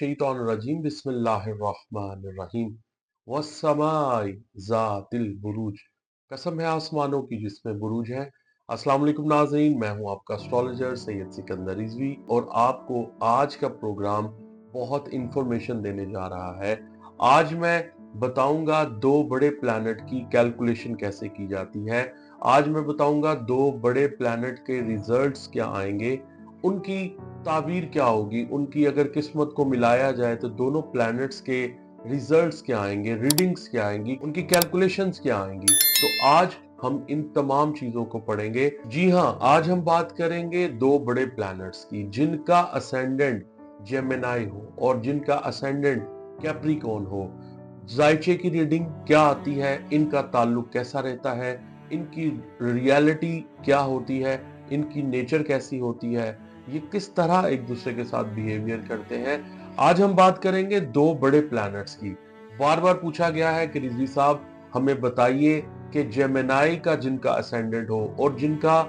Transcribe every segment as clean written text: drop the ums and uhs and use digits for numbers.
मिनश्शैतानिर्रजीम बिस्मिल्लाहिर्रहमानिर्रहीम वस्समाई ज़ातिल बुरूज। कसम है आसमानों की जिसमें बुरूज है। अस्सलाम वालेकुम नाज़रीन, मैं हूं आपका एस्ट्रोलॉजर सैयद सिकंदर रिजवी और आपको आज का प्रोग्राम बहुत इंफॉर्मेशन देने जा रहा है। आज मैं बताऊंगा दो बड़े प्लैनेट की कैलकुलेशन कैसे की जाती है। आज मैं बताऊंगा दो बड़े प्लैनेट के रिजल्ट्स क्या आएंगे, उनकी ताबीर क्या होगी, उनकी अगर किस्मत को मिलाया जाए तो दोनों प्लैनेट्स के रिजल्ट्स क्या आएंगे, रीडिंग्स क्या आएंगी, उनकी कैलकुलेशंस क्या आएंगी। तो आज हम इन तमाम चीजों को पढ़ेंगे। जी हाँ, आज हम बात करेंगे दो बड़े प्लैनेट्स की जिनका असेंडेंट जेमिनाई हो और जिनका असेंडेंट कैप्रिकॉर्न हो। जायचे की रीडिंग क्या आती है, इनका ताल्लुक कैसा रहता है, इनकी रियलिटी क्या होती है, इनकी नेचर कैसी होती है, ये किस तरह एक दूसरे के साथ बिहेवियर करते हैं। आज हम बात करेंगे दो बड़े प्लैनेट्स की। बार बार पूछा गया है कि रिजवी साहब हमें बताइए कि जेमिनाई का जिनका असेंडेंट हो और जिनका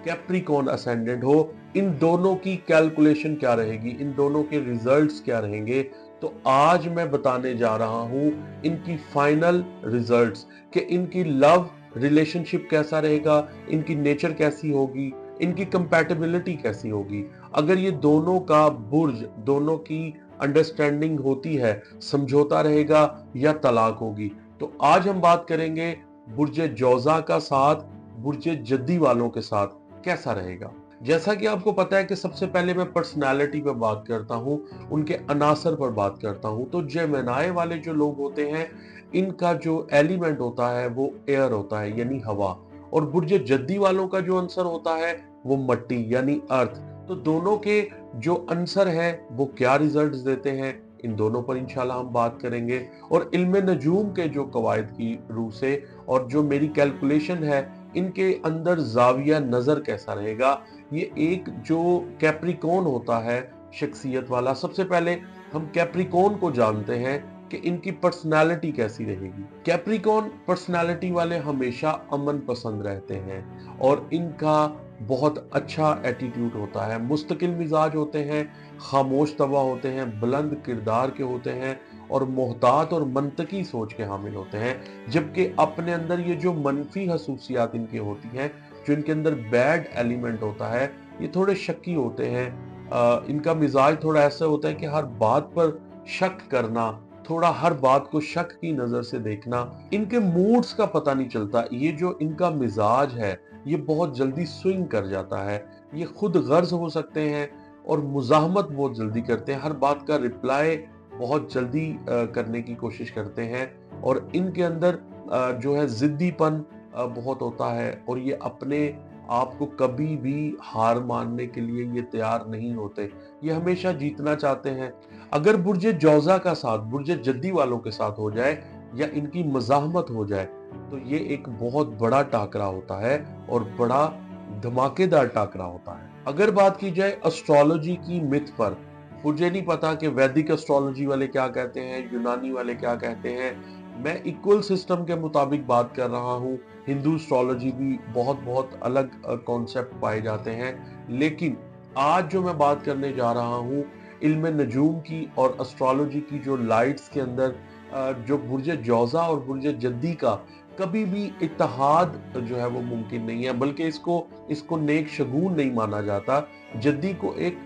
कैप्रिकॉर्न असेंडेंट हो, इन दोनों की कैलकुलेशन क्या रहेगी, इन दोनों के रिजल्ट्स क्या रहेंगे। तो आज मैं बताने जा रहा हूं इनकी फाइनल रिजल्ट्स कि इनकी लव रिलेशनशिप कैसा रहेगा, इनकी नेचर कैसी होगी, इनकी कंपैटिबिलिटी कैसी होगी। अगर ये दोनों का बुर्ज, दोनों की अंडरस्टैंडिंग होती है, समझौता रहेगा या तलाक होगी। तो आज हम बात करेंगे बुर्ज जौजा का साथ बुर्ज जद्दी वालों के साथ कैसा रहेगा। जैसा कि आपको पता है कि सबसे पहले मैं पर्सनालिटी पर बात करता हूं, उनके अनासर पर बात करता हूं। तो जेमिनाई वाले जो लोग होते हैं, इनका जो एलिमेंट होता है वो एयर होता है यानी हवा, और बुर्ज जद्दी वालों का जो आंसर होता है वो मट्टी यानी अर्थ। तो दोनों के जो आंसर है वो क्या रिजल्ट्स देते हैं, इन दोनों पर इंशाल्लाह हम बात करेंगे। और इल्म नजूम के जो कवायद की रूह से और जो मेरी कैलकुलेशन है, इनके अंदर जाविया नजर कैसा रहेगा। ये एक जो कैप्रिकॉर्न होता है शख्सियत वाला, सबसे पहले हम कैप्रिकॉर्न को जानते हैं कि इनकी पर्सनालिटी कैसी रहेगी। कैप्रिकॉर्न पर्सनालिटी वाले हमेशा अमन पसंद रहते हैं और इनका बहुत अच्छा एटीट्यूड होता है, मुस्तकिल मिजाज होते हैं, खामोश तवा होते हैं, बुलंद किरदार के होते हैं और मोहतात और मंतकी सोच के हामिल होते हैं। जबकि अपने अंदर ये जो मनफी खसूसियात इनकी होती हैं, जो इनके अंदर बैड एलिमेंट होता है, ये थोड़े शक्की होते हैं। इनका मिजाज थोड़ा ऐसा होता है कि हर बात पर शक करना, थोड़ा हर बात को शक की नजर से देखना। इनके मूड्स का पता नहीं चलता। ये जो इनका मिजाज है ये बहुत जल्दी स्विंग कर जाता है। ये खुद गर्ज हो सकते हैं और मुजाहमत बहुत जल्दी करते हैं, हर बात का रिप्लाई बहुत जल्दी करने की कोशिश करते हैं। और इनके अंदर जो है जिद्दीपन बहुत होता है और ये अपने आप को कभी भी हार मानने के लिए ये तैयार नहीं होते, ये हमेशा जीतना चाहते हैं। अगर बुर्ज जौजा का साथ बुर्ज जद्दी वालों के साथ हो जाए या इनकी मज़ाहमत हो जाए तो ये एक बहुत बड़ा टाकरा होता है और बड़ा धमाकेदार टाकरा होता है। अगर बात की जाए एस्ट्रोलॉजी की मिथ पर, मुझे नहीं पता कि वैदिक एस्ट्रोलॉजी वाले क्या कहते हैं, यूनानी वाले क्या कहते हैं। मैं इक्वल सिस्टम के मुताबिक बात कर रहा हूँ। हिंदू एस्ट्रोलॉजी भी बहुत बहुत अलग कॉन्सेप्ट पाए जाते हैं। लेकिन आज जो मैं बात करने जा रहा हूँ इल्म नजूम की और एस्ट्रोलॉजी की, जो लाइट्स के अंदर जो बुर्ज जौजा और बुर्ज जद्दी का कभी भी इत्तेहाद जो है वो मुमकिन नहीं है, बल्कि इसको नेक शगुन नहीं माना जाता। जद्दी को एक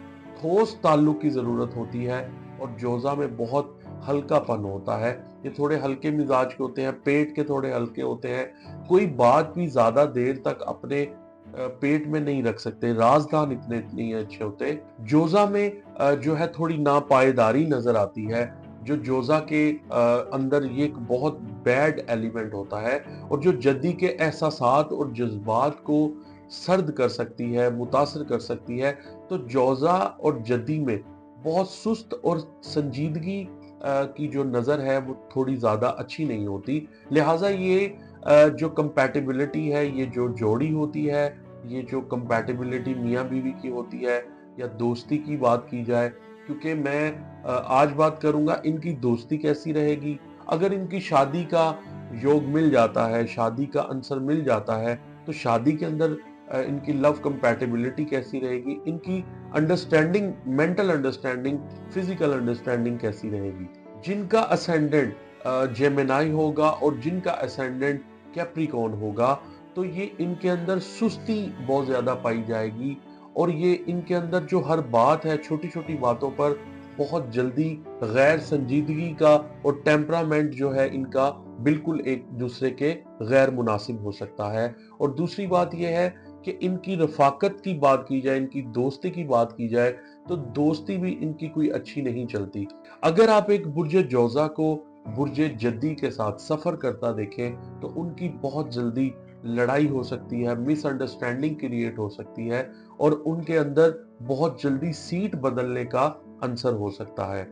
ठोस ताल्लुक की जरूरत होती है और जोजा में बहुत हल्कापन होता है। ये थोड़े हल्के मिजाज के होते हैं, पेट के थोड़े हल्के होते हैं, कोई बात भी ज्यादा देर तक अपने पेट में नहीं रख सकते, राजदान इतने नहीं अच्छे होते। जोजा में जो है थोड़ी नापायदारी नजर आती है। जो जोजा के अंदर ये एक बहुत बैड एलिमेंट होता है और जो जद्दी के एहसासात और जज्बात को सर्द कर सकती है, मुतासर कर सकती है। तो जोजा और जद्दी में बहुत सुस्त और संजीदगी की जो नजर है वो थोड़ी ज्यादा अच्छी नहीं होती। लिहाजा ये जो कंपैटिबिलिटी है, ये जो जोड़ी होती है, ये जो कंपैटिबिलिटी मियाँ बीवी की होती है या दोस्ती की बात की जाए, क्योंकि मैं आज बात करूंगा इनकी दोस्ती कैसी रहेगी। अगर इनकी शादी का योग मिल जाता है, शादी का आंसर मिल जाता है, तो शादी के अंदर इनकी लव कंपैटिबिलिटी कैसी रहेगी, इनकी understanding, mental understanding, physical understanding कैसी रहेगी। जिनका असेंडेंट जेमिनाई होगा और जिनका असेंडेंट कैप्रिकॉर्न होगा, तो ये इनके अंदर सुस्ती बहुत ज्यादा पाई जाएगी और ये इनके अंदर जो हर बात है, छोटी छोटी बातों पर बहुत जल्दी गैर संजीदगी का और टेम्परामेंट जो है इनका बिल्कुल एक दूसरे के गैर मुनासिब हो सकता है। और दूसरी बात यह है कि इनकी रफाकत की बात की जाए, इनकी दोस्ती की बात की जाए, तो दोस्ती भी इनकी कोई अच्छी नहीं चलती। अगर आप एक बुर्ज जौजा को बुर्ज जद्दी के साथ सफर करता देखें, तो उनकी बहुत जल्दी लड़ाई हो सकती है, मिसअंडरस्टैंडिंग क्रिएट हो सकती है और उनके अंदर बहुत जल्दी सीट बदलने का आंसर हो सकता है।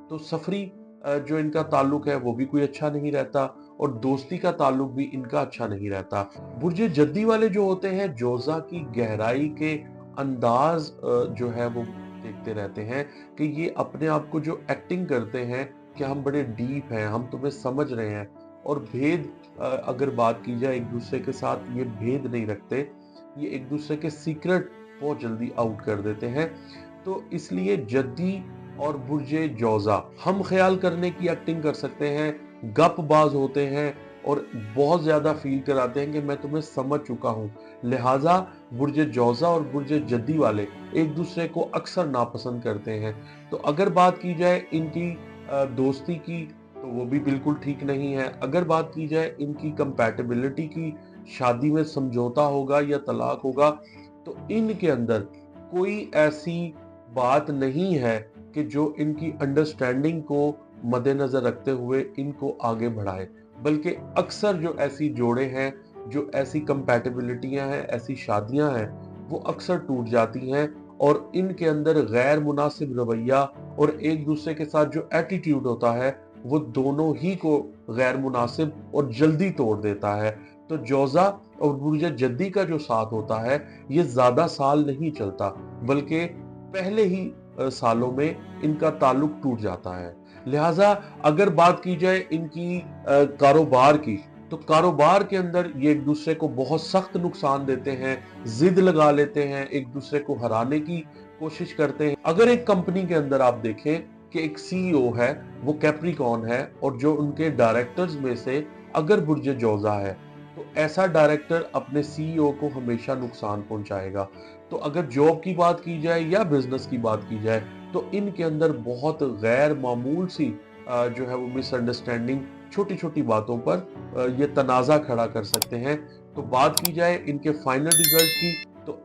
तो सफरी जो इनका ताल्लुक है वो भी कोई अच्छा नहीं रहता और दोस्ती का ताल्लुक भी इनका अच्छा नहीं रहता। बुर्ज जद्दी वाले जो होते हैं, जोजा की गहराई के अंदाज जो है वो देखते रहते हैं कि ये अपने आप को जो एक्टिंग करते हैं कि हम बड़े डीप हैं, हम तुम्हें समझ रहे हैं, और भेद अगर बात की जाए एक दूसरे के साथ, ये भेद नहीं रखते, ये एक दूसरे के सीक्रेट बहुत जल्दी आउट कर देते हैं। तो इसलिए जद्दी और बुर्जे जौजा हम ख्याल करने की एक्टिंग कर सकते हैं, गपबाज होते हैं और बहुत ज्यादा फील कराते हैं कि मैं तुम्हें समझ चुका हूं। लिहाजा बुर्जे जौजा और बुर्जे जद्दी वाले एक दूसरे को अक्सर नापसंद करते हैं। तो अगर बात की जाए इनकी दोस्ती की, तो वो भी बिल्कुल ठीक नहीं है। अगर बात की जाए इनकी कंपैटिबिलिटी की, शादी में समझौता होगा या तलाक होगा, तो इनके अंदर कोई ऐसी बात नहीं है कि जो इनकी अंडरस्टैंडिंग को मद्देनजर रखते हुए इनको आगे बढ़ाए, बल्कि अक्सर जो ऐसी जोड़े हैं, जो ऐसी कंपैटिबिलिटियां हैं, ऐसी शादियां हैं, वो अक्सर टूट जाती हैं और इनके अंदर गैर मुनासिब रवैया और एक दूसरे के साथ जो एटीट्यूड होता है, वो दोनों ही को गैर मुनासिब और जल्दी तोड़ देता है। तो जौजा और बुर्ज जद्दी का जो साथ होता है, ये ज्यादा साल नहीं चलता, बल्कि पहले ही सालों में इनका ताल्लुक टूट जाता है। लिहाजा अगर बात की जाए इनकी कारोबार की, तो कारोबार के अंदर ये एक दूसरे को बहुत सख्त नुकसान देते हैं, जिद लगा लेते हैं, एक दूसरे को हराने की कोशिश करते हैं। अगर एक कंपनी के अंदर आप देखें कि एक सीईओ है, वो कैप्रिकॉर्न है और जो उनके डायरेक्टर्स में से अगर बुर्ज जौजा है, तो ऐसा डायरेक्टर अपने सीईओ को हमेशा नुकसान पहुंचाएगा। तो अगर जॉब की बात की जाए या बिजनेस की बात की जाए, तो इनके अंदर बहुत गैर मामूल सी जो है वो मिसअंडरस्टैंडिंग छोटी छोटी बातों पर ये तनाज़ा खड़ा कर सकते हैं। तो बात की जाए इनके फाइनल रिजल्ट की, तो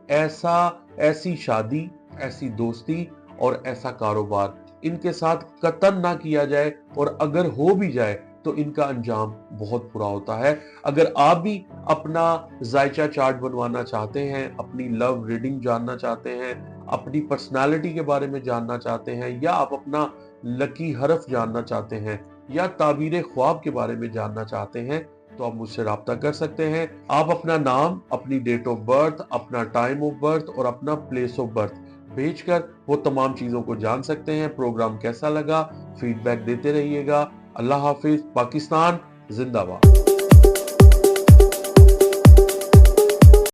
ऐसी शादी, ऐसी दोस्ती और ऐसा कारोबार इनके साथ कतन ना किया जाए, और अगर हो भी जाए तो इनका अंजाम बहुत बुरा होता है। अगर आप भी अपना जायचा चार्ट बनवाना चाहते हैं, अपनी लव रीडिंग जानना चाहते हैं, अपनी पर्सनालिटी के बारे में जानना चाहते हैं, या आप अपना लकी हरफ जानना चाहते हैं, या ताबीर ख्वाब के बारे में जानना चाहते हैं, तो आप मुझसे राब्ता कर सकते हैं। आप अपना नाम, अपनी डेट ऑफ बर्थ, अपना टाइम ऑफ बर्थ और अपना प्लेस ऑफ बर्थ भेजकर वो तमाम चीजों को जान सकते हैं। प्रोग्राम कैसा लगा, फीडबैक देते रहिएगा। अल्लाह हाफिज। पाकिस्तान जिंदाबाद।